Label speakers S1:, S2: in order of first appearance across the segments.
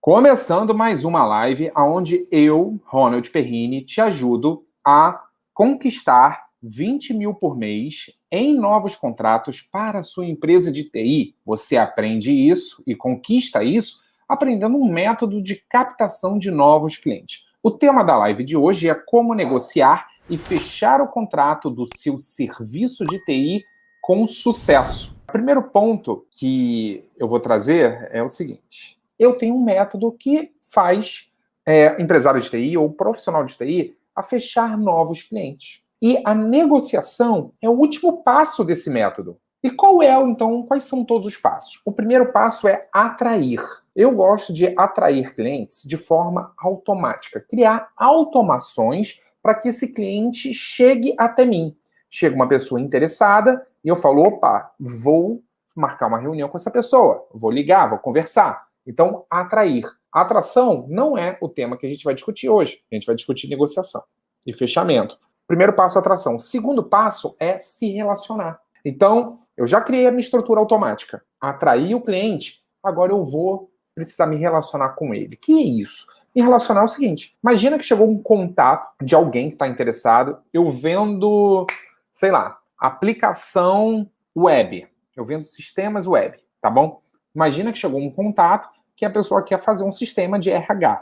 S1: Começando mais uma live onde eu, Ronald Perrini, te ajudo a conquistar 20 mil por mês em novos contratos para a sua empresa de TI. Você aprende isso e conquista isso aprendendo um método de captação de novos clientes. O tema da live de hoje é como negociar e fechar o contrato do seu serviço de TI com sucesso. O primeiro ponto que eu vou trazer é o seguinte: eu tenho um método que faz empresário de TI ou profissional de TI a fechar novos clientes. E a negociação é o último passo desse método. E quais são todos os passos? O primeiro passo é atrair. Eu gosto de atrair clientes de forma automática, criar automações para que esse cliente chegue até mim. Chega uma pessoa interessada e eu falo, opa, vou marcar uma reunião com essa pessoa, vou ligar, vou conversar. Então, atrair. A atração não é o tema que a gente vai discutir hoje. A gente vai discutir negociação e fechamento. Primeiro passo, atração. Segundo passo é se relacionar. Então, eu já criei a minha estrutura automática. Atraí o cliente, agora eu vou precisar me relacionar com ele. Que é isso? Me relacionar é o seguinte: imagina que chegou um contato de alguém que está interessado. Eu vendo, sei lá, aplicação web. Eu vendo sistemas web, tá bom? Imagina que chegou um contato que a pessoa quer fazer um sistema de RH,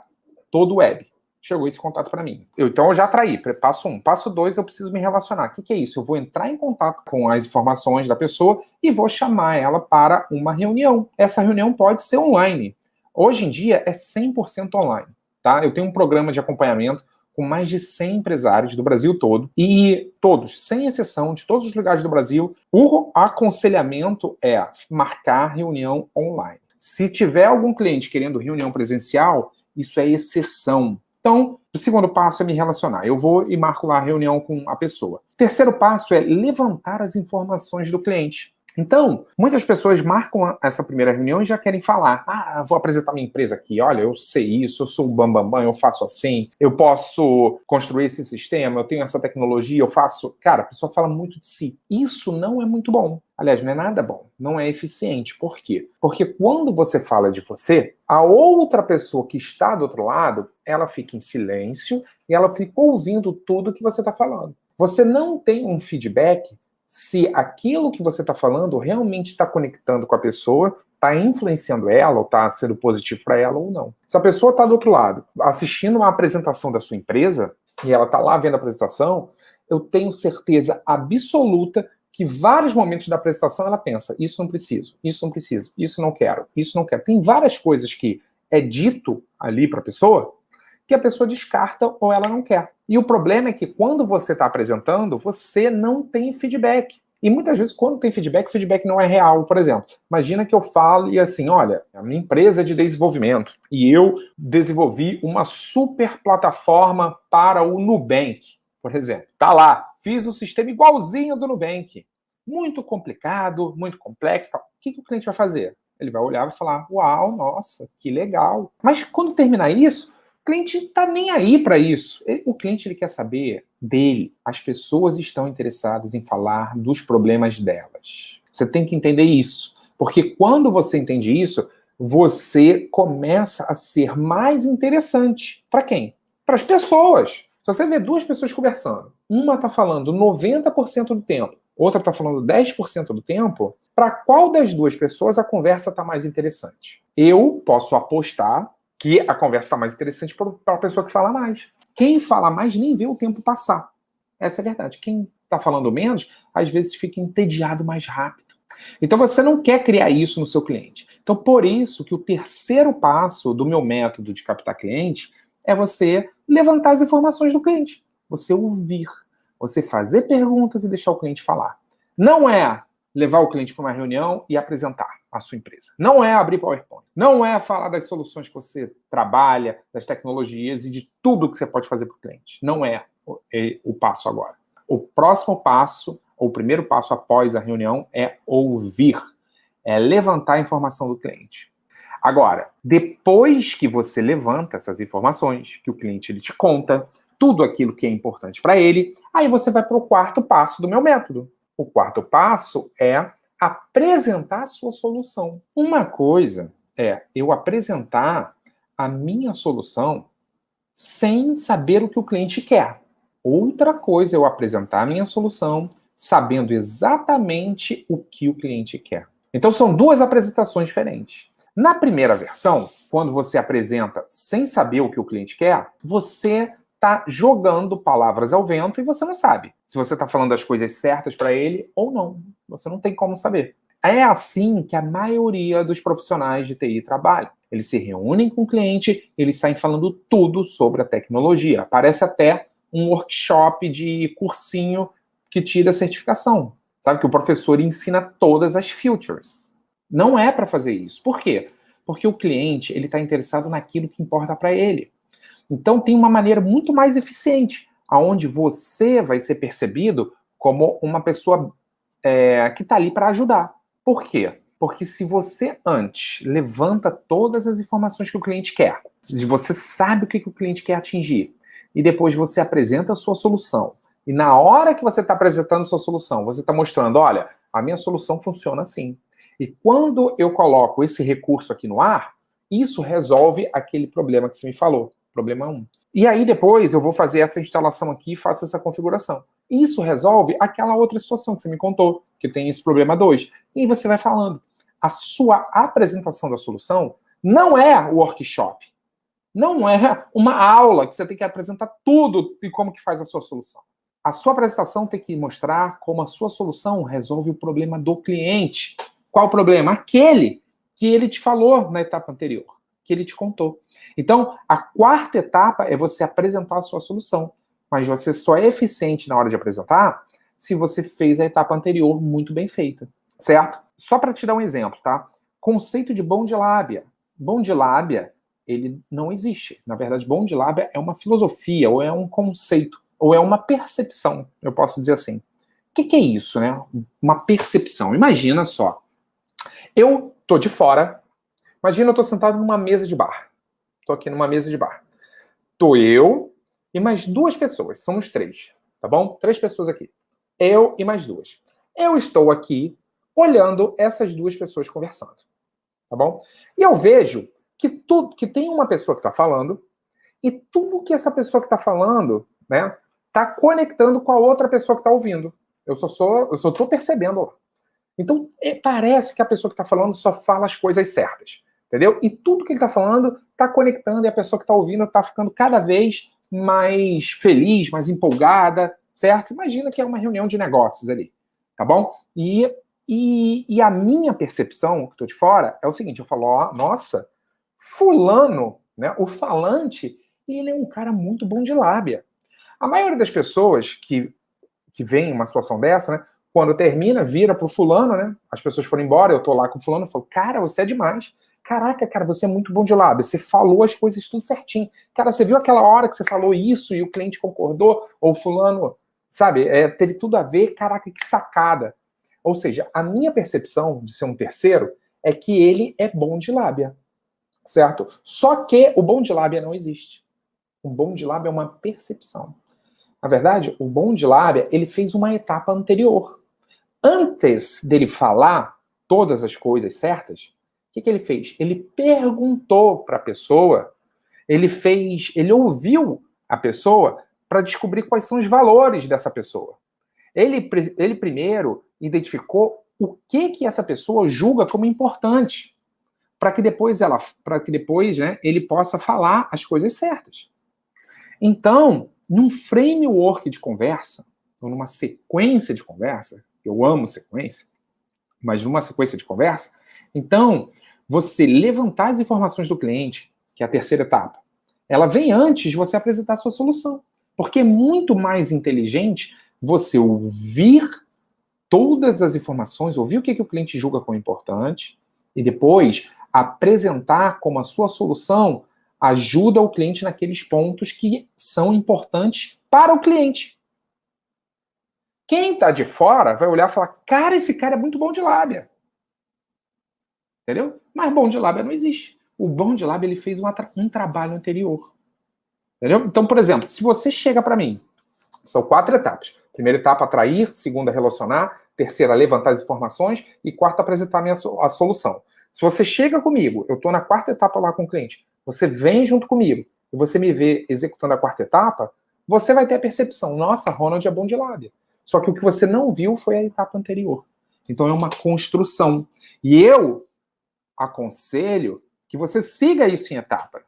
S1: todo web. Chegou esse contato para mim. Então eu já atraí. Passo 1. Passo 2, eu preciso me relacionar. O que é isso? Eu vou entrar em contato com as informações da pessoa e vou chamar ela para uma reunião. Essa reunião pode ser online. Hoje em dia é 100% online. Tá? Eu tenho um programa de acompanhamento com mais de 100 empresários do Brasil todo, e todos, sem exceção, de todos os lugares do Brasil, o aconselhamento é marcar reunião online. Se tiver algum cliente querendo reunião presencial, isso é exceção. Então, o segundo passo é me relacionar. Eu vou e marco lá a reunião com a pessoa. O terceiro passo é levantar as informações do cliente. Então, muitas pessoas marcam essa primeira reunião e já querem falar. Ah, vou apresentar minha empresa aqui. Olha, eu sei isso, eu sou o bambambam, eu faço assim, eu posso construir esse sistema, eu tenho essa tecnologia, eu faço... Cara, a pessoa fala muito de si. Isso não é muito bom. Aliás, não é nada bom. Não é eficiente. Por quê? Porque quando você fala de você, a outra pessoa que está do outro lado, ela fica em silêncio e ela fica ouvindo tudo que você está falando. Você não tem um feedback se aquilo que você está falando realmente está conectando com a pessoa, está influenciando ela, ou está sendo positivo para ela ou não. Se a pessoa está do outro lado, assistindo uma apresentação da sua empresa, e ela está lá vendo a apresentação, eu tenho certeza absoluta que vários momentos da apresentação ela pensa, isso não preciso, isso não quero, isso não quero. Tem várias coisas que é dito ali para a pessoa que a pessoa descarta ou ela não quer. E o problema é que quando você está apresentando, você não tem feedback. E muitas vezes, quando tem feedback, o feedback não é real. Por exemplo, imagina que eu fale assim, olha, a minha empresa é de desenvolvimento e eu desenvolvi uma super plataforma para o Nubank, por exemplo. Tá lá, fiz o sistema igualzinho do Nubank. Muito complicado, muito complexo. O que o cliente vai fazer? Ele vai olhar e vai falar, uau, nossa, que legal. Mas quando terminar isso, o cliente está nem aí para isso. O cliente ele quer saber dele. As pessoas estão interessadas em falar dos problemas delas. Você tem que entender isso. Porque quando você entende isso, você começa a ser mais interessante. Para quem? Para as pessoas. Se você vê duas pessoas conversando, uma está falando 90% do tempo, outra está falando 10% do tempo, para qual das duas pessoas a conversa está mais interessante? Eu posso apostar que a conversa está mais interessante para a pessoa que fala mais. Quem fala mais nem vê o tempo passar. Essa é a verdade. Quem está falando menos, às vezes fica entediado mais rápido. Então você não quer criar isso no seu cliente. Então por isso que o terceiro passo do meu método de captar cliente é você levantar as informações do cliente. Você ouvir. Você fazer perguntas e deixar o cliente falar. Não é levar o cliente para uma reunião e apresentar a sua empresa. Não é abrir PowerPoint. Não é falar das soluções que você trabalha, das tecnologias e de tudo que você pode fazer para o cliente. Não é o passo agora. O próximo passo, ou o primeiro passo após a reunião, é ouvir. É levantar a informação do cliente. Agora, depois que você levanta essas informações, que o cliente ele te conta, tudo aquilo que é importante para ele, aí você vai para o quarto passo do meu método. O quarto passo é apresentar a sua solução. Uma coisa é eu apresentar a minha solução sem saber o que o cliente quer. Outra coisa é eu apresentar a minha solução sabendo exatamente o que o cliente quer. Então, são duas apresentações diferentes. Na primeira versão, quando você apresenta sem saber o que o cliente quer, você está jogando palavras ao vento e você não sabe se você está falando as coisas certas para ele ou não. Você não tem como saber. É assim que a maioria dos profissionais de TI trabalham. Eles se reúnem com o cliente, eles saem falando tudo sobre a tecnologia. Parece até um workshop de cursinho que tira certificação. Sabe que o professor ensina todas as features. Não é para fazer isso. Por quê? Porque o cliente ele está interessado naquilo que importa para ele. Então tem uma maneira muito mais eficiente, onde você vai ser percebido como uma pessoa que está ali para ajudar. Por quê? Porque se você antes levanta todas as informações que o cliente quer, você sabe o que o cliente quer atingir, e depois você apresenta a sua solução, e na hora que você está apresentando a sua solução, você está mostrando, olha, a minha solução funciona assim. E quando eu coloco esse recurso aqui no ar, isso resolve aquele problema que você me falou, problema 1. E aí depois eu vou fazer essa instalação aqui e faço essa configuração. Isso resolve aquela outra situação que você me contou, que tem esse problema 2. E aí você vai falando. A sua apresentação da solução não é o workshop. Não é uma aula que você tem que apresentar tudo e como que faz a sua solução. A sua apresentação tem que mostrar como a sua solução resolve o problema do cliente. Qual o problema? Aquele que ele te falou na etapa anterior, que ele te contou. Então, a quarta etapa é você apresentar a sua solução. Mas você só é eficiente na hora de apresentar se você fez a etapa anterior muito bem feita, certo? Só para te dar um exemplo, tá? Conceito de bom de lábia. Bom de lábia, ele não existe. Na verdade, bom de lábia é uma filosofia, ou é um conceito, ou é uma percepção, eu posso dizer assim. O que é isso, né? Uma percepção. Imagina só. Eu tô de fora. Imagina eu tô sentado numa mesa de bar. Tô aqui numa mesa de bar. Tô eu e mais 2 pessoas. Somos 3, tá bom? 3 pessoas aqui. Eu e mais 2. Eu estou aqui olhando essas 2 pessoas conversando, tá bom? E eu vejo que tem uma pessoa que está falando e tudo que essa pessoa que está falando, né, está conectando com a outra pessoa que está ouvindo. Eu só estou percebendo. Então, parece que a pessoa que está falando só fala as coisas certas, entendeu? E tudo que ele está falando está conectando e a pessoa que está ouvindo está ficando cada vez mais feliz, mais empolgada, certo? Imagina que é uma reunião de negócios ali, tá bom? E a minha percepção, que estou de fora, é o seguinte, eu falo, ó, nossa, fulano, né, o falante, ele é um cara muito bom de lábia. A maioria das pessoas que veem uma situação dessa, né, quando termina, vira pro fulano, né, as pessoas foram embora, eu tô lá com o fulano, eu falo, cara, você é demais. Caraca, cara, você é muito bom de lábia, você falou as coisas tudo certinho. Cara, você viu aquela hora que você falou isso e o cliente concordou? Ou o fulano, sabe, teve tudo a ver, caraca, que sacada. Ou seja, a minha percepção de ser um terceiro é que ele é bom de lábia, certo? Só que o bom de lábia não existe. O bom de lábia é uma percepção. Na verdade, o bom de lábia, ele fez uma etapa anterior. Antes dele falar todas as coisas certas, o que ele fez? Ele perguntou para a pessoa, ele ouviu a pessoa para descobrir quais são os valores dessa pessoa. Ele primeiro identificou o que essa pessoa julga como importante, para que depois, né, ele possa falar as coisas certas. Então, num framework de conversa, ou numa sequência de conversa, eu amo sequência, mas numa sequência de conversa, então, você levantar as informações do cliente, que é a terceira etapa, ela vem antes de você apresentar a sua solução. Porque é muito mais inteligente você ouvir todas as informações, ouvir o que o cliente julga como importante, e depois apresentar como a sua solução ajuda o cliente naqueles pontos que são importantes para o cliente. Quem está de fora vai olhar e falar, cara, esse cara é muito bom de lábia. Entendeu? Mas bom de lábia não existe. O bom de lábia, ele fez um trabalho anterior. Entendeu? Então, por exemplo, se você chega para mim, são 4 etapas. Primeira etapa, atrair. Segunda, relacionar. Terceira, levantar as informações. E quarta, apresentar a solução. Se você chega comigo, eu estou na quarta etapa lá com o cliente, você vem junto comigo e você me vê executando a quarta etapa, você vai ter a percepção, nossa, Ronald é bom de lábia. Só que o que você não viu foi a etapa anterior. Então é uma construção. E eu aconselho que você siga isso em etapa.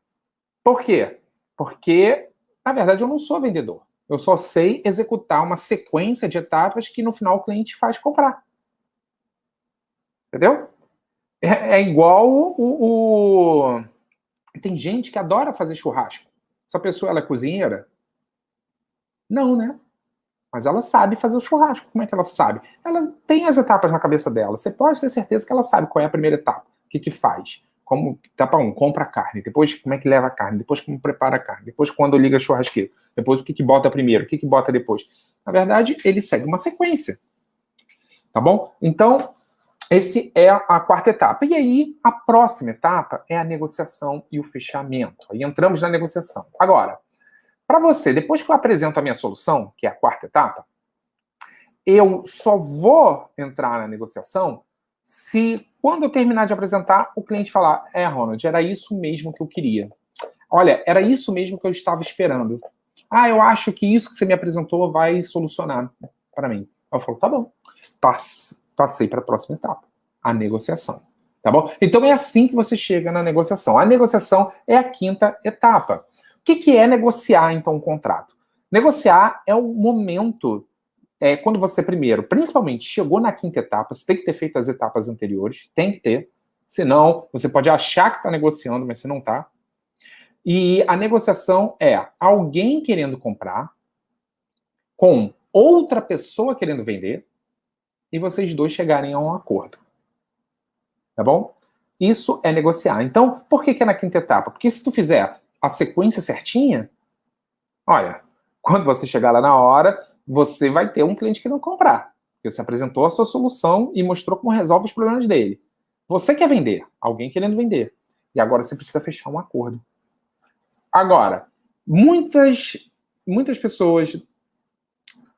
S1: Por quê? Porque, na verdade, eu não sou vendedor. Eu só sei executar uma sequência de etapas que no final o cliente faz comprar. Entendeu? É igual Tem gente que adora fazer churrasco. Essa pessoa, ela é cozinheira? Não, né? Mas ela sabe fazer o churrasco. Como é que ela sabe? Ela tem as etapas na cabeça dela. Você pode ter certeza que ela sabe qual é a primeira etapa. O que faz? Como, etapa 1, compra a carne. Depois, como é que leva a carne. Depois, como prepara a carne. Depois, quando liga a churrasqueira. Depois, o que bota primeiro. O que bota depois. Na verdade, ele segue uma sequência. Tá bom? Então, esse é a quarta etapa. E aí, a próxima etapa é a negociação e o fechamento. Aí entramos na negociação. Agora, para você, depois que eu apresento a minha solução, que é a quarta etapa, eu só vou entrar na negociação se, quando eu terminar de apresentar, o cliente falar: Ronald, era isso mesmo que eu queria. Olha, era isso mesmo que eu estava esperando. Eu acho que isso que você me apresentou vai solucionar para mim. Eu falo: tá bom. Passei para a próxima etapa, a negociação. Tá bom? Então é assim que você chega na negociação. A negociação é a quinta etapa. O que é negociar, então, um contrato? Negociar é o momento, quando você primeiro, principalmente, chegou na quinta etapa, você tem que ter feito as etapas anteriores, tem que ter, senão você pode achar que está negociando, mas você não está. E a negociação é alguém querendo comprar com outra pessoa querendo vender e vocês dois chegarem a um acordo. Tá bom? Isso é negociar. Então, por que é na quinta etapa? Porque se tu fizer a sequência certinha, olha, quando você chegar lá na hora, você vai ter um cliente que não comprar. Porque você apresentou a sua solução e mostrou como resolve os problemas dele. Você quer vender, alguém querendo vender. E agora você precisa fechar um acordo. Agora, muitas pessoas,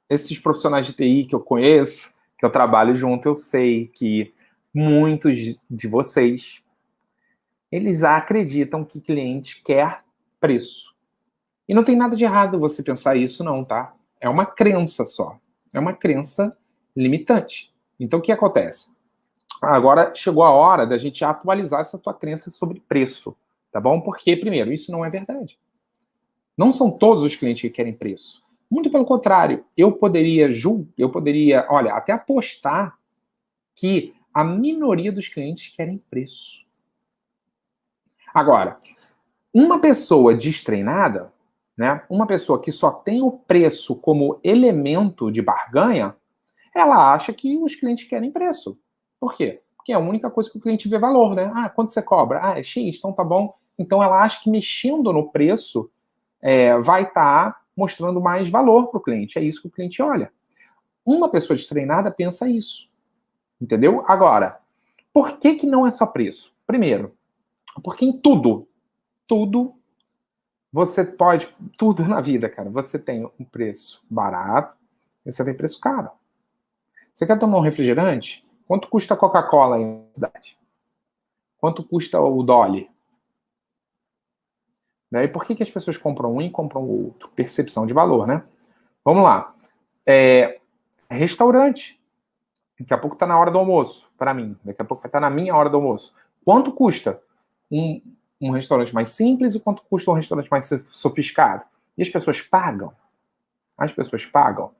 S1: esses profissionais de TI que eu conheço, que eu trabalho junto, eu sei que muitos de vocês, eles acreditam que cliente quer preço. E não tem nada de errado você pensar isso, não, tá? É uma crença só. É uma crença limitante. Então, o que acontece? Agora chegou a hora da gente atualizar essa tua crença sobre preço, tá bom? Porque, primeiro, isso não é verdade. Não são todos os clientes que querem preço. Muito pelo contrário, eu poderia, olha, até apostar que a minoria dos clientes querem preço. Agora, uma pessoa destreinada, né, uma pessoa que só tem o preço como elemento de barganha, ela acha que os clientes querem preço. Por quê? Porque é a única coisa que o cliente vê valor, né? Quanto você cobra? É X, então tá bom. Então ela acha que mexendo no preço vai estar mostrando mais valor para o cliente. É isso que o cliente olha. Uma pessoa destreinada pensa isso. Entendeu? Agora, por que não é só preço? Primeiro, porque em tudo você pode, tudo na vida, cara, você tem um preço barato e você tem preço caro. Você quer tomar um refrigerante? Quanto custa a Coca-Cola aí na cidade? Quanto custa o Dolly? E por que as pessoas compram um e compram o outro? Percepção de valor, né? Vamos lá. Restaurante. Daqui a pouco está na hora do almoço, para mim. Daqui a pouco vai estar na minha hora do almoço. Quanto custa um restaurante mais simples e quanto custa um restaurante mais sofisticado? E as pessoas pagam? As pessoas pagam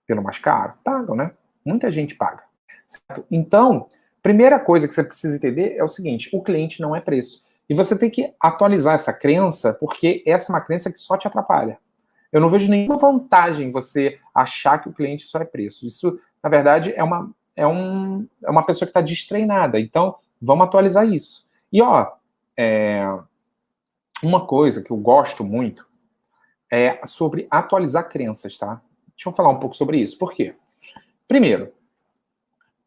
S1: pelo mais caro? Pagam, né? Muita gente paga. Certo? Então, primeira coisa que você precisa entender é o seguinte: o cliente não é preço. E você tem que atualizar essa crença, porque essa é uma crença que só te atrapalha. Eu não vejo nenhuma vantagem em você achar que o cliente só é preço. Isso, na verdade, é uma pessoa que está destreinada. Então, vamos atualizar isso. E, uma coisa que eu gosto muito é sobre atualizar crenças, tá? Deixa eu falar um pouco sobre isso. Por quê? Primeiro,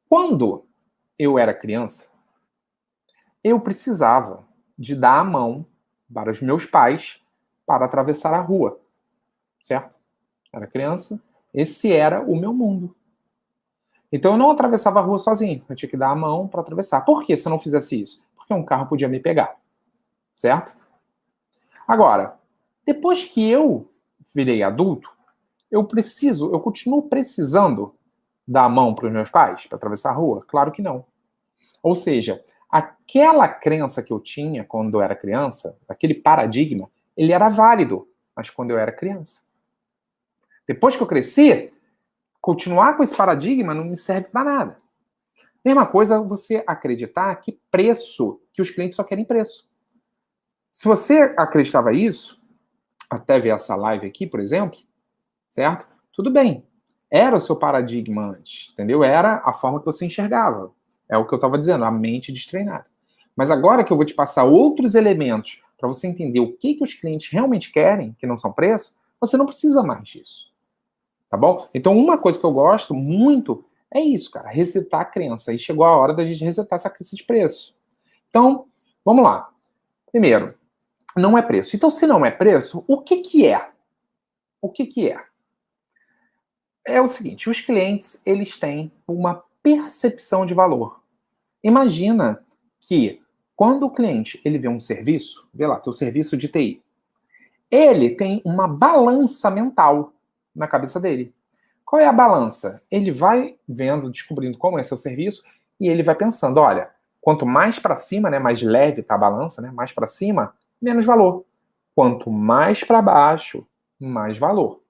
S1: quando eu era criança, eu precisava de dar a mão para os meus pais para atravessar a rua, certo? Era criança, esse era o meu mundo. Então eu não atravessava a rua sozinho, eu tinha que dar a mão para atravessar. Por que se eu não fizesse isso? Porque um carro podia me pegar, certo? Agora, depois que eu virei adulto, eu continuo precisando dar a mão para os meus pais para atravessar a rua? Claro que não. Ou seja, aquela crença que eu tinha quando eu era criança, aquele paradigma, ele era válido, mas quando eu era criança. Depois que eu cresci, continuar com esse paradigma não me serve para nada. Mesma coisa você acreditar que os clientes só querem preço. Se você acreditava isso, até ver essa live aqui, por exemplo, certo? Tudo bem. Era o seu paradigma antes, entendeu? Era a forma que você enxergava. É o que eu estava dizendo, a mente destreinada. Mas agora que eu vou te passar outros elementos para você entender o que os clientes realmente querem, que não são preço, você não precisa mais disso. Tá bom? Então, uma coisa que eu gosto muito é isso, cara, resetar a crença. E chegou a hora da gente resetar essa crença de preço. Então, vamos lá. Primeiro, não é preço. Então, se não é preço, o que que é? O que que é? É o seguinte, os clientes, eles têm uma percepção de valor. Imagina que quando o cliente ele vê um serviço, vê lá, teu serviço de TI, ele tem uma balança mental na cabeça dele. Qual é a balança? Ele vai vendo, descobrindo como é seu serviço e ele vai pensando, olha, quanto mais para cima, né, mais leve tá a balança, né, mais para cima, menos valor. Quanto mais para baixo, mais valor.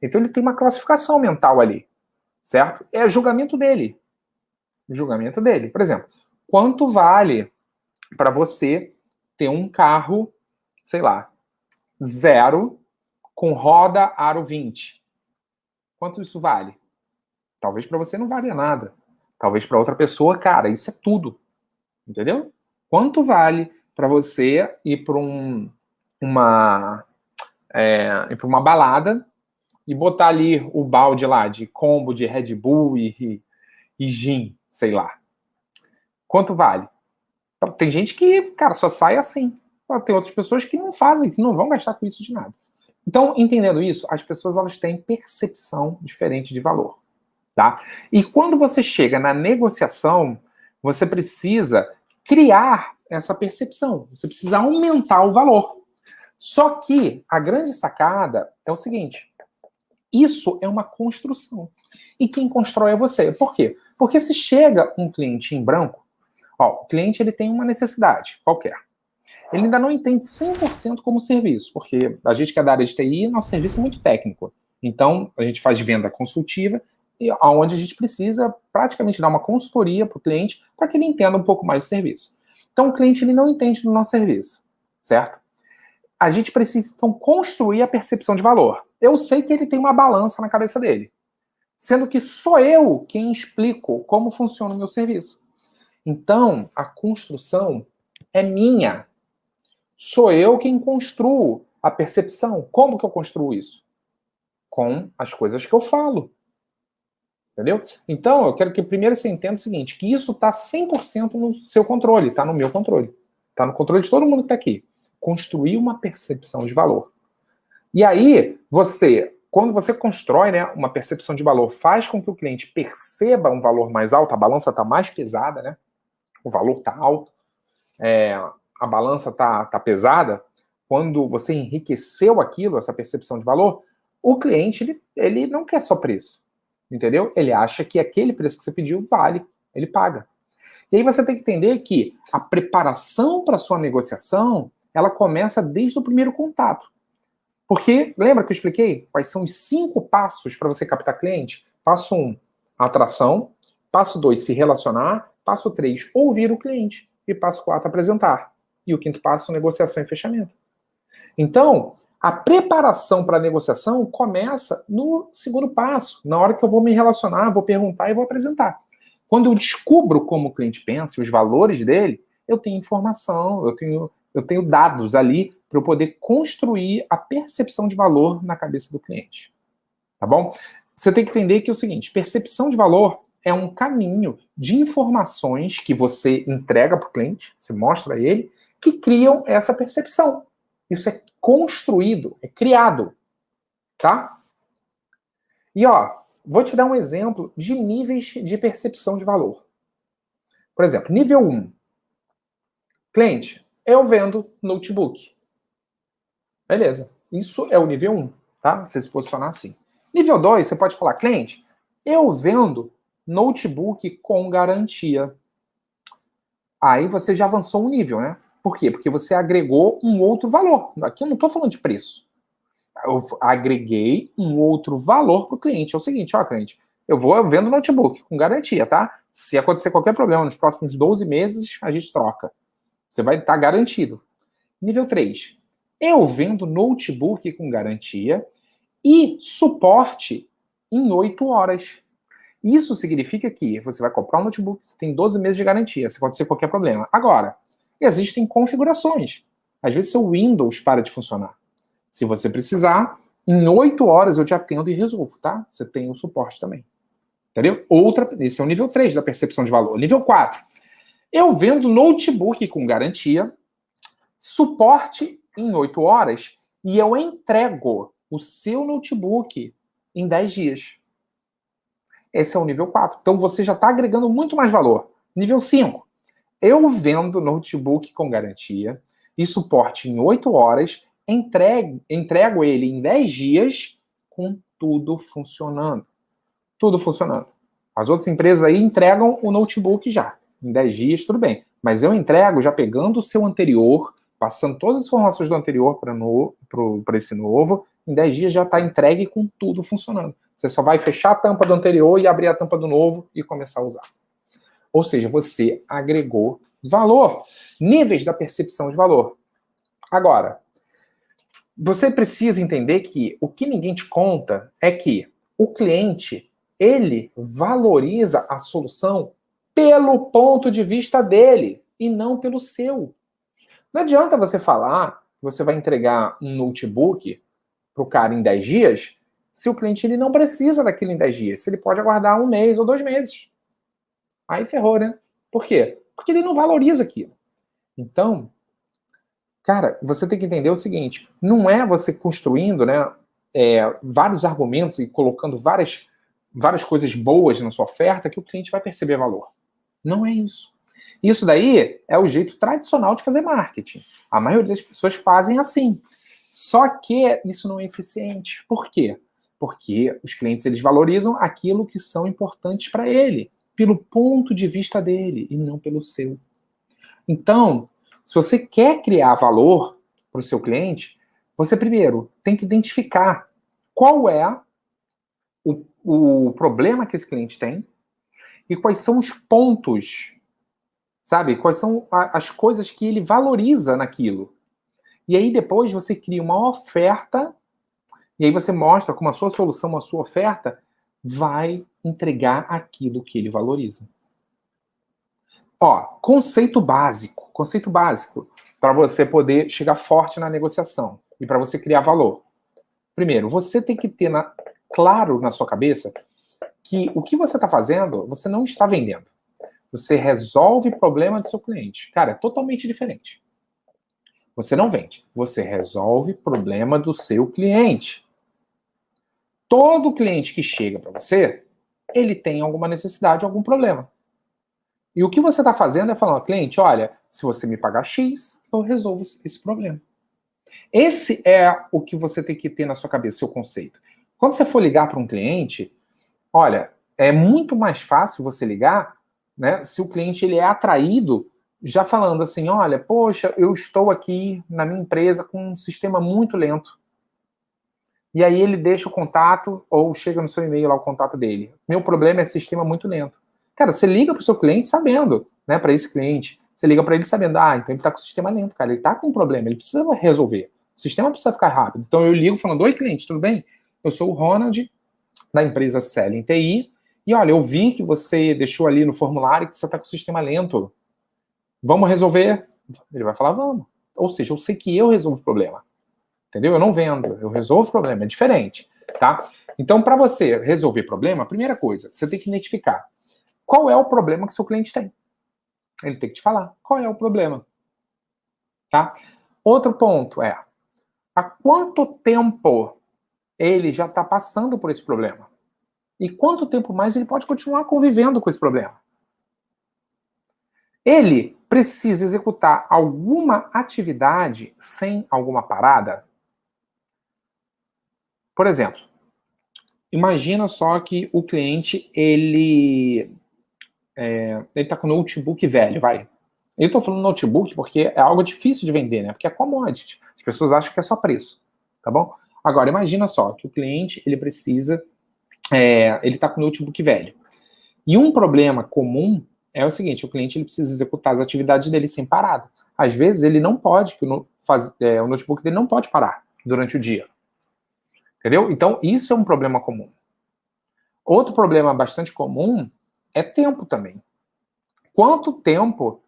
S1: Então ele tem uma classificação mental ali, certo? É o julgamento dele. O julgamento dele. Por exemplo, quanto vale para você ter um carro, sei lá, zero, com roda aro 20? Quanto isso vale? Talvez para você não valha nada. Talvez para outra pessoa, cara, isso é tudo. Entendeu? Quanto vale para você ir para ir para uma balada e botar ali o balde lá de combo de Red Bull e gin, sei lá. Quanto vale? Tem gente que, cara, só sai assim. Tem outras pessoas que não fazem, que não vão gastar com isso de nada. Então, entendendo isso, as pessoas elas têm percepção diferente de valor, tá? E quando você chega na negociação, você precisa criar essa percepção. Você precisa aumentar o valor. Só que a grande sacada é o seguinte: isso é uma construção. E quem constrói é você. Por quê? Porque se chega um cliente em branco, ó, o cliente ele tem uma necessidade qualquer. Ele ainda não entende 100% como serviço, porque a gente que é da área de TI, nosso serviço é muito técnico. Então, a gente faz venda consultiva, e onde a gente precisa praticamente dar uma consultoria para o cliente para que ele entenda um pouco mais do serviço. Então, o cliente ele não entende do nosso serviço, certo? A gente precisa, então, construir a percepção de valor. Eu sei que ele tem uma balança na cabeça dele, sendo que sou eu quem explico como funciona o meu serviço. Então, a construção é minha. Sou eu quem construo a percepção. Como que eu construo isso? Com as coisas que eu falo. Entendeu? Então, eu quero que primeiro você entenda o seguinte, que isso está 100% no seu controle, está no meu controle. Está no controle de todo mundo que está aqui. Construir uma percepção de valor. E aí, quando você constrói, né, uma percepção de valor, faz com que o cliente perceba um valor mais alto, a balança está mais pesada, né? O valor está alto, a balança está pesada. Quando você enriqueceu aquilo, essa percepção de valor, o cliente ele não quer só preço, entendeu? Ele acha que aquele preço que você pediu vale, ele paga. E aí você tem que entender que a preparação para sua negociação, ela começa desde o primeiro contato. Porque, lembra que eu expliquei quais são os 5 passos para você captar cliente? Passo 1, atração. Passo 2, se relacionar. Passo 3, ouvir o cliente. E passo 4, apresentar. E o 5º passo, negociação e fechamento. Então, a preparação para a negociação começa no 2º passo. Na hora que eu vou me relacionar, vou perguntar e vou apresentar. Quando eu descubro como o cliente pensa, os valores dele, eu tenho informação, eu tenho dados ali para eu poder construir a percepção de valor na cabeça do cliente. Tá bom? Você tem que entender que é o seguinte, percepção de valor é um caminho de informações que você entrega para o cliente, você mostra a ele, que criam essa percepção. Isso é construído, é criado. Tá? E ó, Vou te dar um exemplo de níveis de percepção de valor. Por exemplo, nível 1. Cliente, eu vendo notebook. Beleza. Isso é o nível 1, tá? Você se posicionar assim. Nível 2, você pode falar, cliente, eu vendo notebook com garantia. Aí você já avançou um nível, né? Por quê? Porque você agregou um outro valor. Aqui eu não estou falando de preço. Eu agreguei um outro valor para o cliente. É o seguinte, ó, cliente, eu vou vendo notebook com garantia, tá? Se acontecer qualquer problema nos próximos 12 meses, a gente troca. Você vai estar garantido. Nível 3. Eu vendo notebook com garantia e suporte em 8 horas. Isso significa que você vai comprar um notebook, você tem 12 meses de garantia, se acontecer qualquer problema. Agora, existem configurações. Às vezes seu Windows para de funcionar. Se você precisar, em 8 horas eu te atendo e resolvo, tá? Você tem o suporte também. Entendeu? Esse é o nível 3 da percepção de valor. Nível 4. Eu vendo notebook com garantia, suporte em 8 horas e eu entrego o seu notebook em 10 dias. Esse é o nível 4. Então você já está agregando muito mais valor. Nível 5. Eu vendo notebook com garantia e suporte em 8 horas, entrego ele em 10 dias com tudo funcionando. Tudo funcionando. As outras empresas aí entregam o notebook já. Em 10 dias, tudo bem. Mas eu entrego já pegando o seu anterior, passando todas as informações do anterior para esse novo. Em 10 dias já está entregue com tudo funcionando. Você só vai fechar a tampa do anterior e abrir a tampa do novo e começar a usar. Ou seja, você agregou valor. Níveis da percepção de valor. Agora, você precisa entender que o que ninguém te conta é que o cliente, ele valoriza a solução pelo ponto de vista dele e não pelo seu. Não adianta você falar que você vai entregar um notebook para o cara em 10 dias se o cliente ele não precisa daquilo em 10 dias. Se ele pode aguardar um mês ou 2 meses. Aí ferrou, né? Por quê? Porque ele não valoriza aquilo. Então, cara, você tem que entender o seguinte, não é você construindo, né, vários argumentos e colocando várias coisas boas na sua oferta que o cliente vai perceber valor. Não é isso. Isso daí é o jeito tradicional de fazer marketing. A maioria das pessoas fazem assim. Só que isso não é eficiente. Por quê? Porque os clientes eles valorizam aquilo que são importantes para ele, pelo ponto de vista dele e não pelo seu. Então, se você quer criar valor para o seu cliente, você primeiro tem que identificar qual é o problema que esse cliente tem e quais são os pontos, sabe? Quais são as coisas que ele valoriza naquilo. E aí depois você cria uma oferta e aí você mostra como a sua solução, a sua oferta vai entregar aquilo que ele valoriza. Ó, conceito básico para você poder chegar forte na negociação e para você criar valor. Primeiro, você tem que ter claro na sua cabeça que o que você está fazendo, você não está vendendo. Você resolve problema do seu cliente. Cara, é totalmente diferente. Você não vende, você resolve problema do seu cliente. Todo cliente que chega para você, ele tem alguma necessidade, algum problema. E o que você está fazendo é falando, cliente, olha, se você me pagar X, eu resolvo esse problema. Esse é o que você tem que ter na sua cabeça, seu conceito. Quando você for ligar para um cliente, olha, é muito mais fácil você ligar, né, se o cliente ele é atraído já falando assim, olha, poxa, eu estou aqui na minha empresa com um sistema muito lento. E aí ele deixa o contato ou chega no seu e-mail lá o contato dele. Meu problema é sistema muito lento. Cara, você liga para o seu cliente sabendo, né, para esse cliente, você liga para ele sabendo, então ele está com o sistema lento, cara, ele está com um problema, ele precisa resolver. O sistema precisa ficar rápido. Então eu ligo falando, oi cliente, tudo bem? Eu sou o Ronald, da empresa Selling TI, e olha, eu vi que você deixou ali no formulário que você está com o sistema lento. Vamos resolver? Ele vai falar, vamos. Ou seja, eu sei que eu resolvo o problema. Entendeu? Eu não vendo, eu resolvo o problema, é diferente, tá? Então, para você resolver problema, a primeira coisa, você tem que identificar qual é o problema que seu cliente tem. Ele tem que te falar qual é o problema, tá? Outro ponto é, há quanto tempo ele já está passando por esse problema? E quanto tempo mais ele pode continuar convivendo com esse problema? Ele precisa executar alguma atividade sem alguma parada? Por exemplo, imagina só que o cliente, ele tá com notebook velho, vai. Eu tô falando notebook porque é algo difícil de vender, né? Porque é commodity. As pessoas acham que é só preço, tá bom? Agora, imagina só que o cliente, ele precisa, ele tá com notebook velho. E um problema comum é o seguinte, o cliente ele precisa executar as atividades dele sem parada. Às vezes ele não pode, o notebook dele não pode parar durante o dia. Entendeu? Então, isso é um problema comum. Outro problema bastante comum é tempo também. Quanto tempo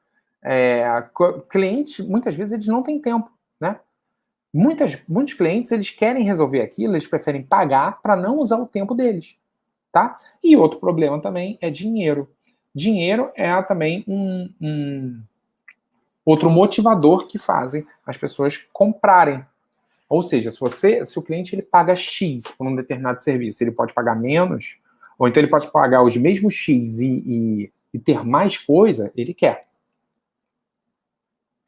S1: clientes, muitas vezes, eles não têm tempo, né? Muitos clientes, eles querem resolver aquilo, eles preferem pagar para não usar o tempo deles, tá? E outro problema também é dinheiro. Dinheiro é também outro motivador que fazem as pessoas comprarem. Ou seja, se o cliente ele paga X por um determinado serviço, ele pode pagar menos, ou então ele pode pagar os mesmos X e ter mais coisa, ele quer.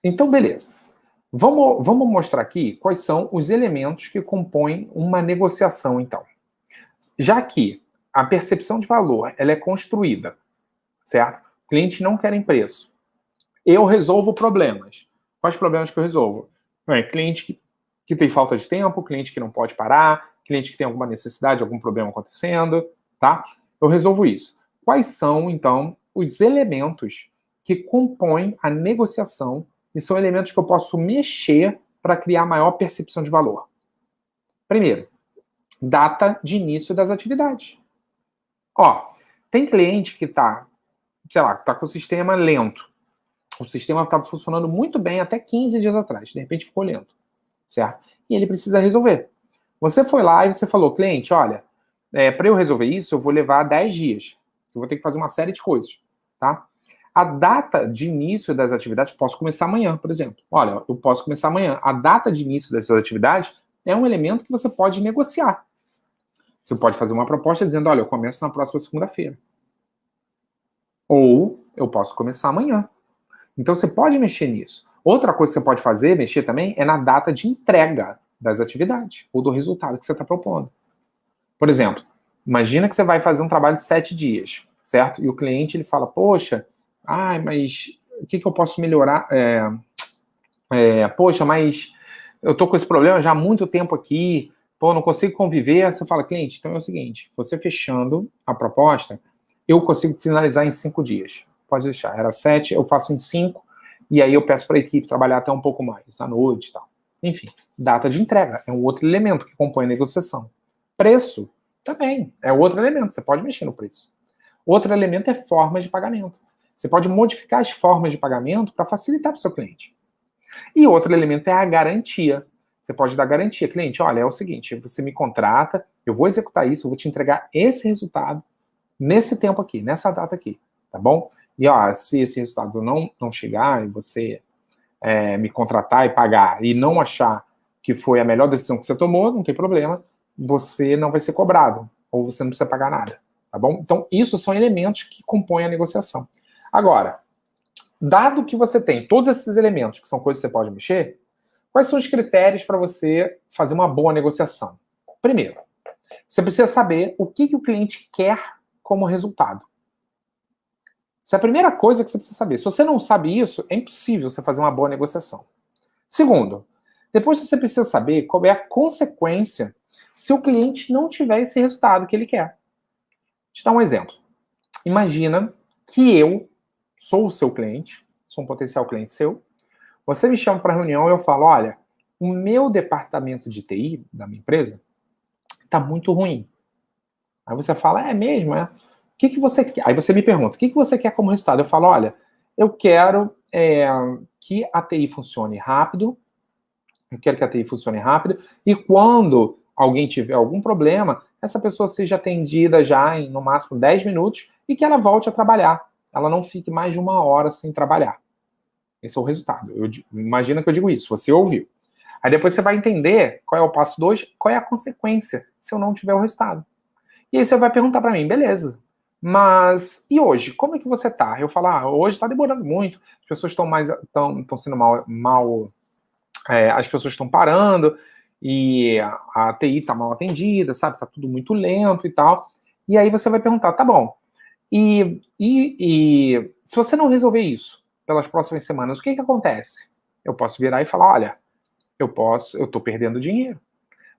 S1: Então, beleza. Vamos mostrar aqui quais são os elementos que compõem uma negociação, então. Já que a percepção de valor ela é construída, certo? O cliente não quer preço. Eu resolvo problemas. Quais problemas que eu resolvo? Cliente que tem falta de tempo, cliente que não pode parar, cliente que tem alguma necessidade, algum problema acontecendo, tá? Eu resolvo isso. Quais são, então, os elementos que compõem a negociação e são elementos que eu posso mexer para criar maior percepção de valor? Primeiro, data de início das atividades. Ó, tem cliente que tá com o sistema lento. O sistema estava funcionando muito bem até 15 dias atrás. De repente ficou lento, certo? E ele precisa resolver. Você foi lá e você falou, cliente, olha, para eu resolver isso, eu vou levar 10 dias. Eu vou ter que fazer uma série de coisas, tá? A data de início das atividades, posso começar amanhã, por exemplo. Olha, eu posso começar amanhã. A data de início dessas atividades é um elemento que você pode negociar. Você pode fazer uma proposta dizendo, olha, eu começo na próxima segunda-feira. Ou eu posso começar amanhã. Então você pode mexer nisso. Outra coisa que você pode fazer, mexer também, é na data de entrega das atividades ou do resultado que você está propondo. Por exemplo, imagina que você vai fazer um trabalho de 7 dias, certo? E o cliente ele fala, poxa, mas o que eu posso melhorar? Poxa, mas eu tô com esse problema já há muito tempo aqui, não consigo conviver. Você fala, cliente, então é o seguinte, você fechando a proposta, eu consigo finalizar em 5 dias. Pode deixar, era 7, eu faço em 5, e aí eu peço para a equipe trabalhar até um pouco mais, à noite e tal. Enfim, data de entrega é um outro elemento que compõe a negociação. Preço também é outro elemento, você pode mexer no preço. Outro elemento é forma de pagamento. Você pode modificar as formas de pagamento para facilitar para o seu cliente. E outro elemento é a garantia. Você pode dar garantia. Cliente, olha, é o seguinte, você me contrata, eu vou executar isso, eu vou te entregar esse resultado nesse tempo aqui, nessa data aqui, tá bom? E se esse resultado não chegar e você me contratar e pagar e não achar que foi a melhor decisão que você tomou, não tem problema, você não vai ser cobrado, ou você não precisa pagar nada, tá bom? Então, isso são elementos que compõem a negociação. Agora, dado que você tem todos esses elementos, que são coisas que você pode mexer, quais são os critérios para você fazer uma boa negociação? Primeiro, você precisa saber o que o cliente quer como resultado. Essa é a primeira coisa que você precisa saber. Se você não sabe isso, é impossível você fazer uma boa negociação. Segundo, depois você precisa saber qual é a consequência se o cliente não tiver esse resultado que ele quer. Vou te dar um exemplo. Imagina que eu sou o seu cliente, sou um potencial cliente seu, você me chama para reunião e eu falo, olha, o meu departamento de TI da minha empresa está muito ruim. Aí você fala, é mesmo, é? O que você quer? Aí você me pergunta, o que você quer como resultado? Eu falo, olha, eu quero que a TI funcione rápido, e quando alguém tiver algum problema, essa pessoa seja atendida já em, no máximo, 10 minutos e que ela volte a trabalhar. Ela não fique mais de 1 hora sem trabalhar. Esse é o resultado. Imagina que eu digo isso, você ouviu. Aí depois você vai entender qual é o passo 2, qual é a consequência se eu não tiver o resultado. E aí você vai perguntar para mim, beleza, mas e hoje? Como é que você tá? Eu falo, hoje tá demorando muito, as pessoas estão sendo mal as pessoas estão parando e a TI está mal atendida, sabe? Tá tudo muito lento e tal. E aí você vai perguntar, tá bom, e se você não resolver isso pelas próximas semanas, o que acontece? Eu posso virar e falar, olha, eu tô perdendo dinheiro.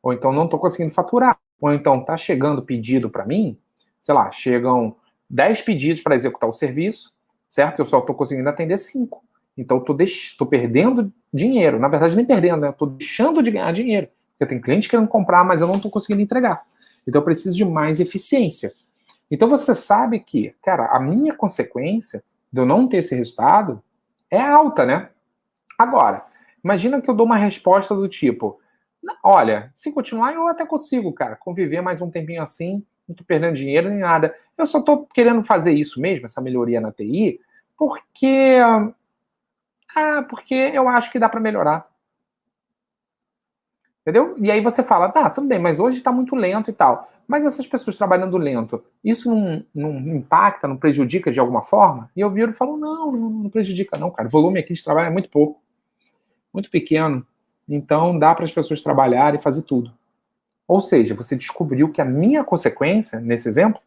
S1: Ou então não tô conseguindo faturar. Ou então tá chegando pedido para mim, sei lá, chegam 10 pedidos para executar o serviço, certo? Eu só tô conseguindo atender 5. Então tô perdendo dinheiro. Na verdade, nem perdendo, né? Eu tô deixando de ganhar dinheiro. Porque tem cliente querendo comprar, mas eu não tô conseguindo entregar. Então eu preciso de mais eficiência. Então você sabe que, cara, a minha consequência de eu não ter esse resultado é alta, né? Agora, imagina que eu dou uma resposta do tipo, olha, se continuar eu até consigo, cara, conviver mais um tempinho assim, não tô perdendo dinheiro nem nada. Eu só tô querendo fazer isso mesmo, essa melhoria na TI, porque porque eu acho que dá para melhorar. Entendeu? E aí você fala, tá, tudo bem, mas hoje está muito lento e tal. Mas essas pessoas trabalhando lento, isso não impacta, não prejudica de alguma forma? E eu viro e falo, não prejudica não, cara. O volume aqui de trabalho é muito pouco, muito pequeno. Então dá para as pessoas trabalharem e fazer tudo. Ou seja, você descobriu que a minha consequência, nesse exemplo,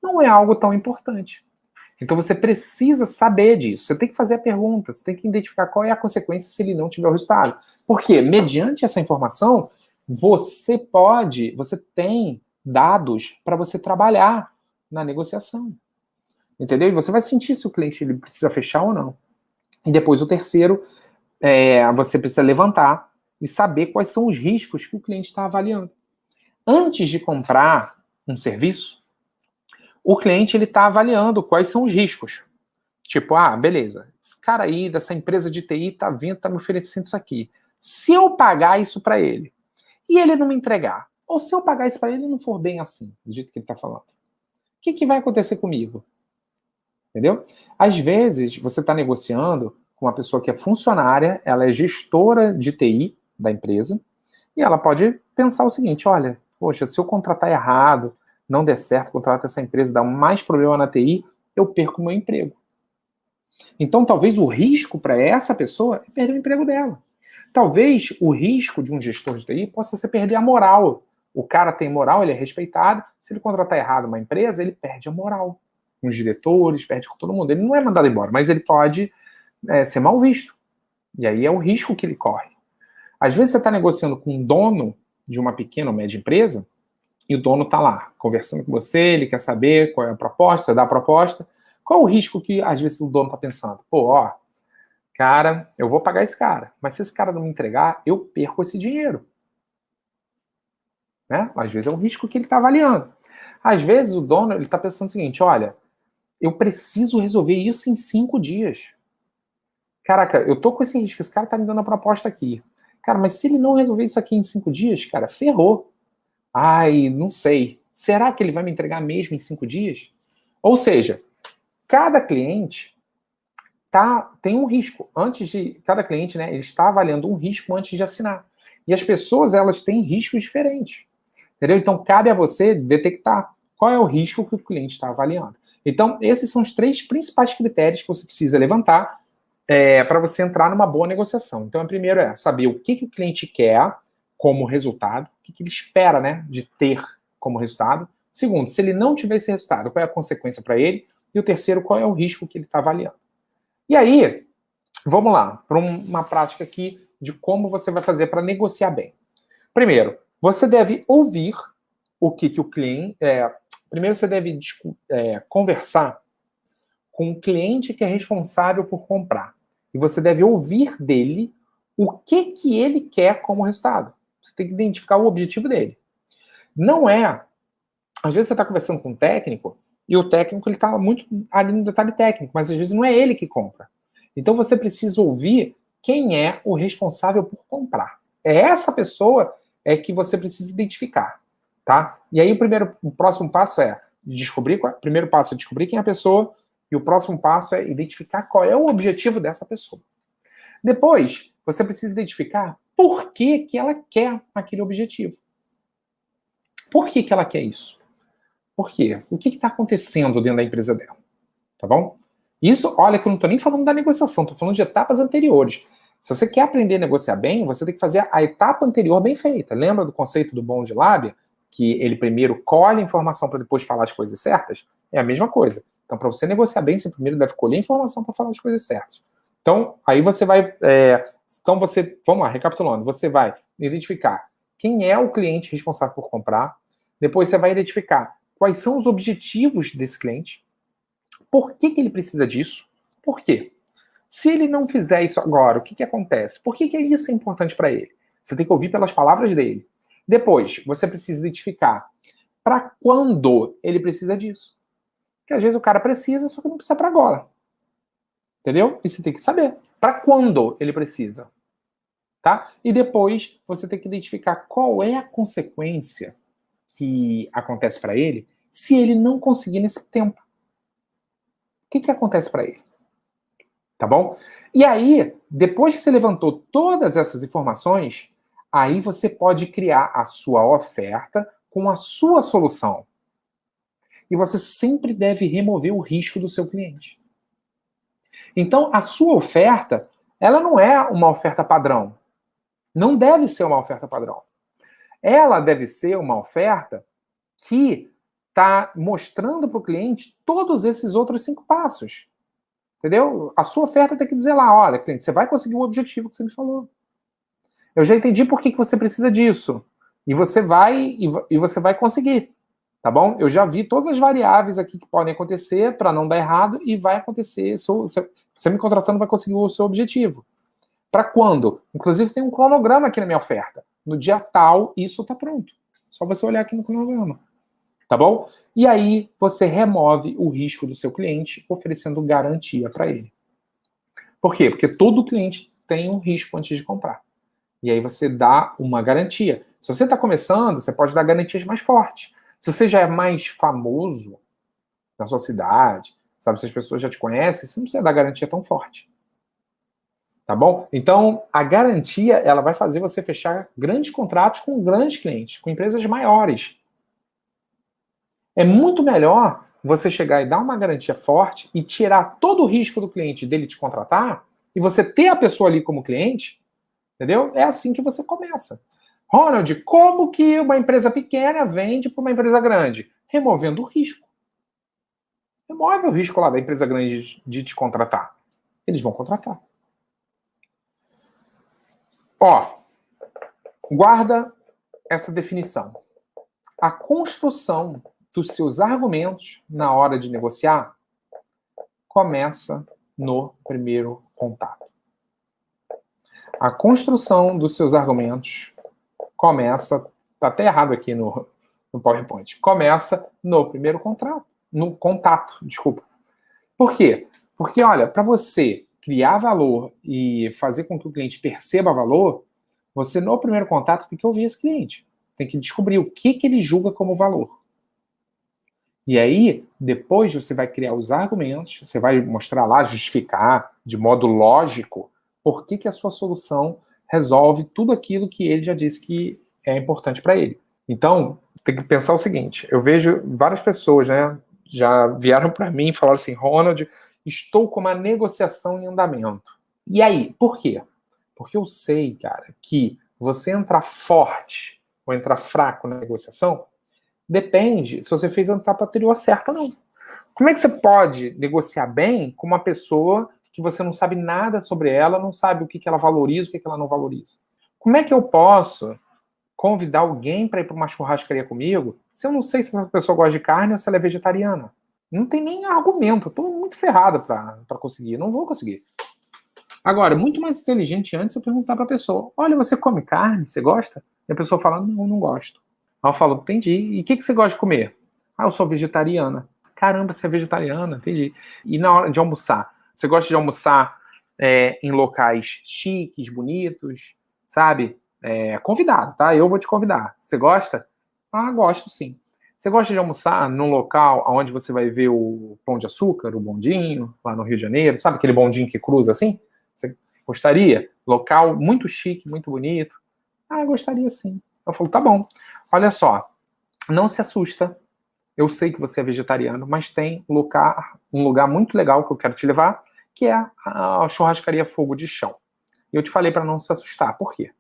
S1: não é algo tão importante. Então você precisa saber disso. Você tem que fazer a pergunta, você tem que identificar qual é a consequência se ele não tiver o resultado. Porque, mediante essa informação, você tem dados para você trabalhar na negociação. Entendeu? E você vai sentir se o cliente ele precisa fechar ou não. E depois o terceiro, você precisa levantar e saber quais são os riscos que o cliente está avaliando. Antes de comprar um serviço, o cliente ele está avaliando quais são os riscos. Tipo, beleza, esse cara aí dessa empresa de TI tá me oferecendo isso aqui. Se eu pagar isso para ele e ele não me entregar, ou se eu pagar isso para ele e não for bem assim, do jeito que ele tá falando, o que vai acontecer comigo? Entendeu? Às vezes, você está negociando com uma pessoa que é funcionária, ela é gestora de TI da empresa, e ela pode pensar o seguinte, olha, poxa, se eu contratar errado, não der certo, contratar essa empresa, dar mais problema na TI, eu perco o meu emprego. Então, talvez o risco para essa pessoa é perder o emprego dela. Talvez o risco de um gestor de TI possa ser perder a moral. O cara tem moral, ele é respeitado. Se ele contratar errado uma empresa, ele perde a moral. Com os diretores, perde com todo mundo. Ele não é mandado embora, mas ele pode ser mal visto. E aí é o risco que ele corre. Às vezes você está negociando com um dono de uma pequena ou média empresa e o dono está lá conversando com você, ele quer saber qual é a proposta, você dá a proposta. Qual é o risco que às vezes o dono está pensando? Cara, eu vou pagar esse cara, mas se esse cara não me entregar, eu perco esse dinheiro. Né? Às vezes é um risco que ele está avaliando. Às vezes o dono está pensando o seguinte, olha, eu preciso resolver isso em 5 dias. Caraca, eu tô com esse risco, esse cara tá me dando a proposta aqui. Cara, mas se ele não resolver isso aqui em 5 dias, cara, ferrou. Ai, não sei. Será que ele vai me entregar mesmo em 5 dias? Ou seja, cada cliente tem um risco. Cada cliente, né, ele está avaliando um risco antes de assinar. E as pessoas, elas têm riscos diferentes. Entendeu? Então, cabe a você detectar qual é o risco que o cliente está avaliando. Então, esses são os 3 principais critérios que você precisa levantar para você entrar numa boa negociação. Então, o primeiro é saber o que o cliente quer como resultado, o que ele espera, né, de ter como resultado. Segundo, se ele não tiver esse resultado, qual é a consequência para ele? E o terceiro, qual é o risco que ele está avaliando? E aí, vamos lá, para uma prática aqui de como você vai fazer para negociar bem. Primeiro, você deve ouvir o que o cliente... primeiro, você deve conversar com o cliente que é responsável por comprar. E você deve ouvir dele o que ele quer como resultado. Você tem que identificar o objetivo dele. Não é... Às vezes você está conversando com um técnico e o técnico ele está muito ali no detalhe técnico, mas às vezes não é ele que compra. Então você precisa ouvir quem é o responsável por comprar. É essa pessoa que você precisa identificar, tá? E aí o próximo passo é primeiro passo é descobrir quem é a pessoa e o próximo passo é identificar qual é o objetivo dessa pessoa. Depois, você precisa identificar por que ela quer aquele objetivo. Por que ela quer isso? Por quê? O que está acontecendo dentro da empresa dela? Tá bom? Isso, olha, que eu não estou nem falando da negociação, estou falando de etapas anteriores. Se você quer aprender a negociar bem, você tem que fazer a etapa anterior bem feita. Lembra do conceito do bom de lábia? Que ele primeiro colhe a informação para depois falar as coisas certas? É a mesma coisa. Então, para você negociar bem, você primeiro deve colher a informação para falar as coisas certas. Então, aí você vai... vamos lá, recapitulando. Você vai identificar quem é o cliente responsável por comprar. Depois você vai identificar quais são os objetivos desse cliente. Por que ele precisa disso? Por quê? Se ele não fizer isso agora, o que acontece? Por que isso é importante para ele? Você tem que ouvir pelas palavras dele. Depois, você precisa identificar para quando ele precisa disso. Porque às vezes o cara precisa, só que não precisa para agora. Entendeu? E você tem que saber para quando ele precisa. Tá? E depois, você tem que identificar qual é a consequência que acontece para ele se ele não conseguir nesse tempo. O que acontece para ele? Tá bom? E aí, depois que você levantou todas essas informações, aí você pode criar a sua oferta com a sua solução. E você sempre deve remover o risco do seu cliente. Então, a sua oferta, ela não é uma oferta padrão. Não deve ser uma oferta padrão. Ela deve ser uma oferta que está mostrando para o cliente todos esses outros 5 passos. Entendeu? A sua oferta tem que dizer lá, olha, cliente, você vai conseguir o objetivo que você me falou. Eu já entendi por que você precisa disso. E você vai conseguir. Tá bom? Eu já vi todas as variáveis aqui que podem acontecer para não dar errado e vai acontecer. Você me contratando vai conseguir o seu objetivo. Para quando? Inclusive tem um cronograma aqui na minha oferta. No dia tal, isso está pronto. Só você olhar aqui no cronograma. Tá bom? E aí você remove o risco do seu cliente, oferecendo garantia para ele. Por quê? Porque todo cliente tem um risco antes de comprar. E aí você dá uma garantia. Se você está começando, você pode dar garantias mais fortes. Se você já é mais famoso na sua cidade, sabe, se as pessoas já te conhecem, você não precisa dar garantia tão forte. Tá bom? Então, a garantia, ela vai fazer você fechar grandes contratos com grandes clientes, com empresas maiores. É muito melhor você chegar e dar uma garantia forte e tirar todo o risco do cliente dele te contratar e você ter a pessoa ali como cliente, entendeu? É assim que você começa. Ronald, como que uma empresa pequena vende para uma empresa grande? Removendo o risco. Remove o risco lá da empresa grande de te contratar. Eles vão contratar. Ó, guarda essa definição. A construção dos seus argumentos na hora de negociar começa no primeiro contato. A construção dos seus argumentos começa, tá até errado aqui no PowerPoint, começa no primeiro contato, desculpa. Por quê? Porque, olha, para você criar valor e fazer com que o cliente perceba valor, você no primeiro contato tem que ouvir esse cliente. Tem que descobrir o que ele julga como valor. E aí, depois você vai criar os argumentos, você vai mostrar lá, justificar de modo lógico por que a sua solução resolve tudo aquilo que ele já disse que é importante para ele. Então, tem que pensar o seguinte, eu vejo várias pessoas, né, já vieram para mim e falaram assim, Ronald, estou com uma negociação em andamento. E aí, por quê? Porque eu sei, cara, que você entrar forte ou entrar fraco na negociação depende se você fez a etapa anterior certa ou não. Como é que você pode negociar bem com uma pessoa que você não sabe nada sobre ela, não sabe o que ela valoriza, o que ela não valoriza? Como é que eu posso convidar alguém para ir para uma churrascaria comigo se eu não sei se essa pessoa gosta de carne ou se ela é vegetariana? Não tem nem argumento. Eu estou muito ferrado para conseguir. Não vou conseguir. Agora, muito mais inteligente antes eu perguntar para a pessoa, olha, você come carne? Você gosta? E a pessoa fala, não gosto. Aí eu falo, entendi. E o que você gosta de comer? Ah, eu sou vegetariana. Caramba, você é vegetariana, entendi. E na hora de almoçar? Você gosta de almoçar em locais chiques, bonitos, sabe? Convidado, tá? Eu vou te convidar. Você gosta? Ah, gosto sim. Você gosta de almoçar num local onde você vai ver o Pão de Açúcar, o bondinho, lá no Rio de Janeiro? Sabe aquele bondinho que cruza assim? Você gostaria? Local muito chique, muito bonito. Ah, eu gostaria sim. Eu falo, tá bom. Olha só, não se assusta eu sei que você é vegetariano, mas tem um lugar muito legal que eu quero te levar, que é a churrascaria Fogo de Chão. E eu te falei para não se assustar. Por quê?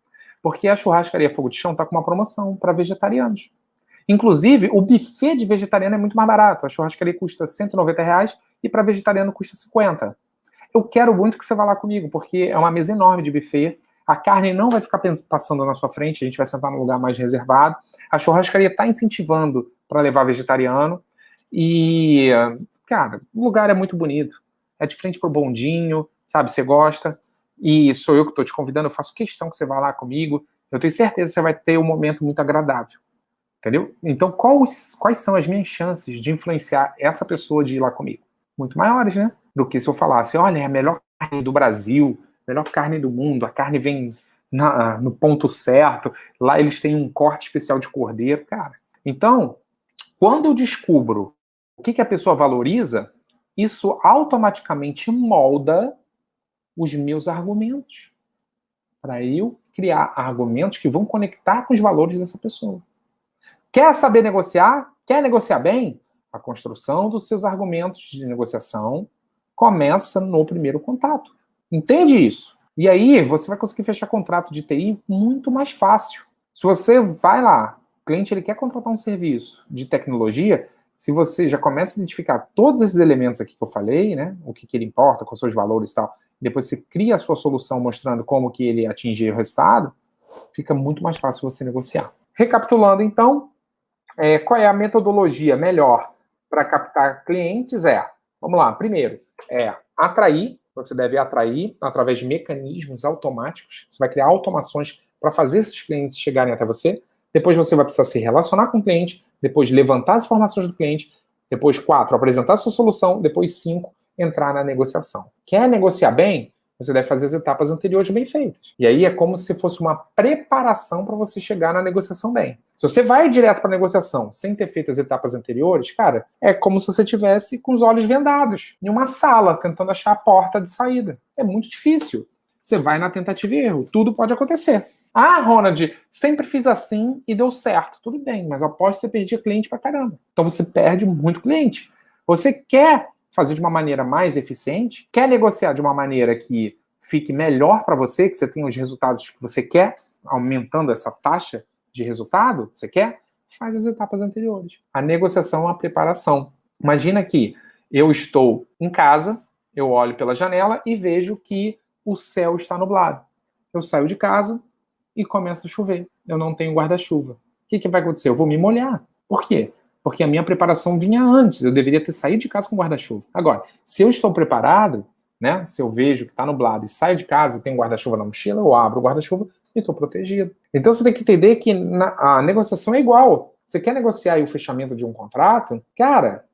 S1: Porque a churrascaria Fogo de Chão está com uma promoção para vegetarianos. Inclusive, o buffet de vegetariano é muito mais barato. A churrascaria custa R$ 190 e para vegetariano custa 50. Eu quero muito que você vá lá comigo, porque é uma mesa enorme de buffet. A carne não vai ficar passando na sua frente, a gente vai sentar num lugar mais reservado. A churrascaria está incentivando para levar vegetariano. E, cara, o lugar é muito bonito. É de frente pro bondinho, sabe? Você gosta. E sou eu que estou te convidando, eu faço questão que você vá lá comigo. Eu tenho certeza que você vai ter um momento muito agradável. Entendeu? Então, quais são as minhas chances de influenciar essa pessoa de ir lá comigo? Muito maiores, né? Do que se eu falasse, olha, é a melhor carne do Brasil, melhor carne do mundo, a carne vem no ponto certo, lá eles têm um corte especial de cordeiro, cara. Então, quando eu descubro o que a pessoa valoriza, isso automaticamente molda os meus argumentos. Para eu criar argumentos que vão conectar com os valores dessa pessoa. Quer saber negociar? Quer negociar bem? A construção dos seus argumentos de negociação começa no primeiro contato. Entende isso? E aí você vai conseguir fechar contrato de TI muito mais fácil. Se você vai lá, o cliente ele quer contratar um serviço de tecnologia, se você já começa a identificar todos esses elementos aqui que eu falei, né, o que ele importa, com seus valores e tal, depois você cria a sua solução mostrando como que ele atinge o resultado, fica muito mais fácil você negociar. Recapitulando, então, qual é a metodologia melhor para captar clientes? Vamos lá, primeiro, atrair, você deve atrair através de mecanismos automáticos, você vai criar automações para fazer esses clientes chegarem até você, depois você vai precisar se relacionar com o cliente, depois levantar as informações do cliente, depois 4, apresentar a sua solução, depois 5, entrar na negociação. Quer negociar bem? Você deve fazer as etapas anteriores bem feitas. E aí é como se fosse uma preparação para você chegar na negociação bem. Se você vai direto para a negociação sem ter feito as etapas anteriores, cara, é como se você tivesse com os olhos vendados em uma sala tentando achar a porta de saída. É muito difícil. Você vai na tentativa e erro. Tudo pode acontecer. Ah, Ronald, sempre fiz assim e deu certo. Tudo bem, mas após você perdia cliente pra caramba. Então você perde muito cliente. Você quer fazer de uma maneira mais eficiente, quer negociar de uma maneira que fique melhor para você, que você tenha os resultados que você quer, aumentando essa taxa de resultado que você quer, faz as etapas anteriores. A negociação é a preparação. Imagina que eu estou em casa, eu olho pela janela e vejo que o céu está nublado. Eu saio de casa e começa a chover. Eu não tenho guarda-chuva. O que vai acontecer? Eu vou me molhar. Por quê? Porque a minha preparação vinha antes. Eu deveria ter saído de casa com guarda-chuva. Agora, se eu estou preparado, né? Se eu vejo que está nublado e saio de casa e tenho guarda-chuva na mochila, eu abro o guarda-chuva e estou protegido. Então você tem que entender que a negociação é igual. Você quer negociar aí o fechamento de um contrato? Cara,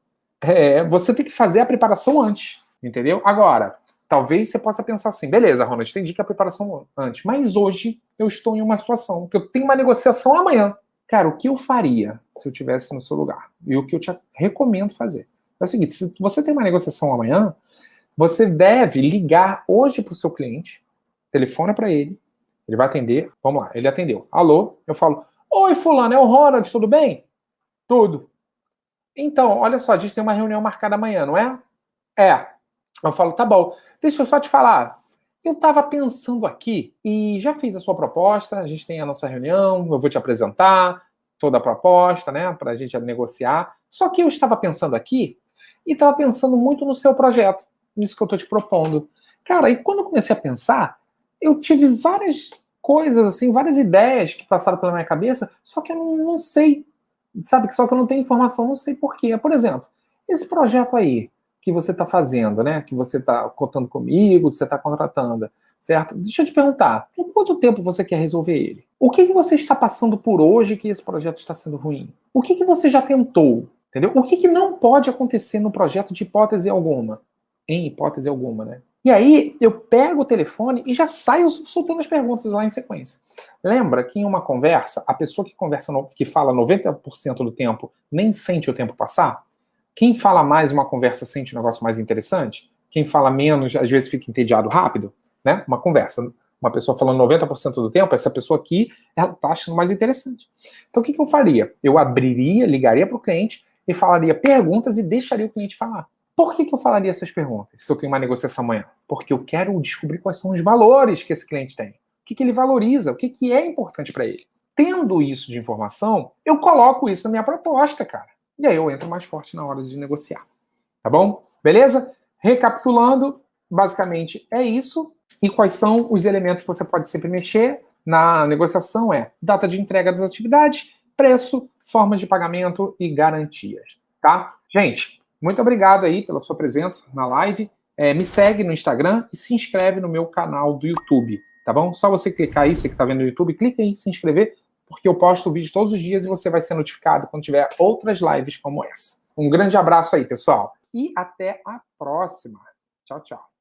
S1: você tem que fazer a preparação antes. Entendeu? Agora, talvez você possa pensar assim, beleza, Ronald, entendi que a preparação antes, mas hoje eu estou em uma situação que eu tenho uma negociação amanhã. Cara, o que eu faria se eu estivesse no seu lugar? E o que eu te recomendo fazer? É o seguinte, se você tem uma negociação amanhã, você deve ligar hoje para o seu cliente, telefona para ele vai atender, vamos lá, ele atendeu. Alô, eu falo, oi fulano, é o Ronald, tudo bem? Tudo. Então, olha só, a gente tem uma reunião marcada amanhã, não é? Eu falo, tá bom, deixa eu só te falar, eu estava pensando aqui e já fiz a sua proposta, a gente tem a nossa reunião, eu vou te apresentar toda a proposta, né, para a gente negociar. Só que eu estava pensando aqui e estava pensando muito no seu projeto, nisso que eu estou te propondo. Cara, e quando eu comecei a pensar, eu tive várias coisas, assim, várias ideias que passaram pela minha cabeça, só que eu não sei, sabe? Só que eu não tenho informação, não sei porquê. Por exemplo, esse projeto aí, que você está fazendo, né? Que você está contando comigo, que você está contratando, certo? Deixa eu te perguntar, em quanto tempo você quer resolver ele? O que você está passando por hoje que esse projeto está sendo ruim? O que você já tentou? Entendeu? O que não pode acontecer no projeto de hipótese alguma? Em hipótese alguma, né? E aí eu pego o telefone e já saio soltando as perguntas lá em sequência. Lembra que em uma conversa, a pessoa que fala 90% do tempo nem sente o tempo passar? Quem fala mais uma conversa sente um negócio mais interessante? Quem fala menos, às vezes fica entediado rápido, né? Uma conversa. Uma pessoa falando 90% do tempo, essa pessoa aqui, ela tá achando mais interessante. Então, o que eu faria? Eu ligaria para o cliente, e falaria perguntas e deixaria o cliente falar. Por que eu falaria essas perguntas se eu tenho uma negociação amanhã? Porque eu quero descobrir quais são os valores que esse cliente tem. O que ele valoriza, o que é importante para ele. Tendo isso de informação, eu coloco isso na minha proposta, cara. E aí eu entro mais forte na hora de negociar. Tá bom? Beleza? Recapitulando, basicamente é isso. E quais são os elementos que você pode sempre mexer na negociação? É data de entrega das atividades, preço, formas de pagamento e garantias. Tá? Gente, muito obrigado aí pela sua presença na live. Me segue no Instagram e se inscreve no meu canal do YouTube. Tá bom? Só você clicar aí, você que está vendo no YouTube, clica aí em se inscrever, porque eu posto o vídeo todos os dias e você vai ser notificado quando tiver outras lives como essa. Um grande abraço aí, pessoal. E até a próxima. Tchau, tchau.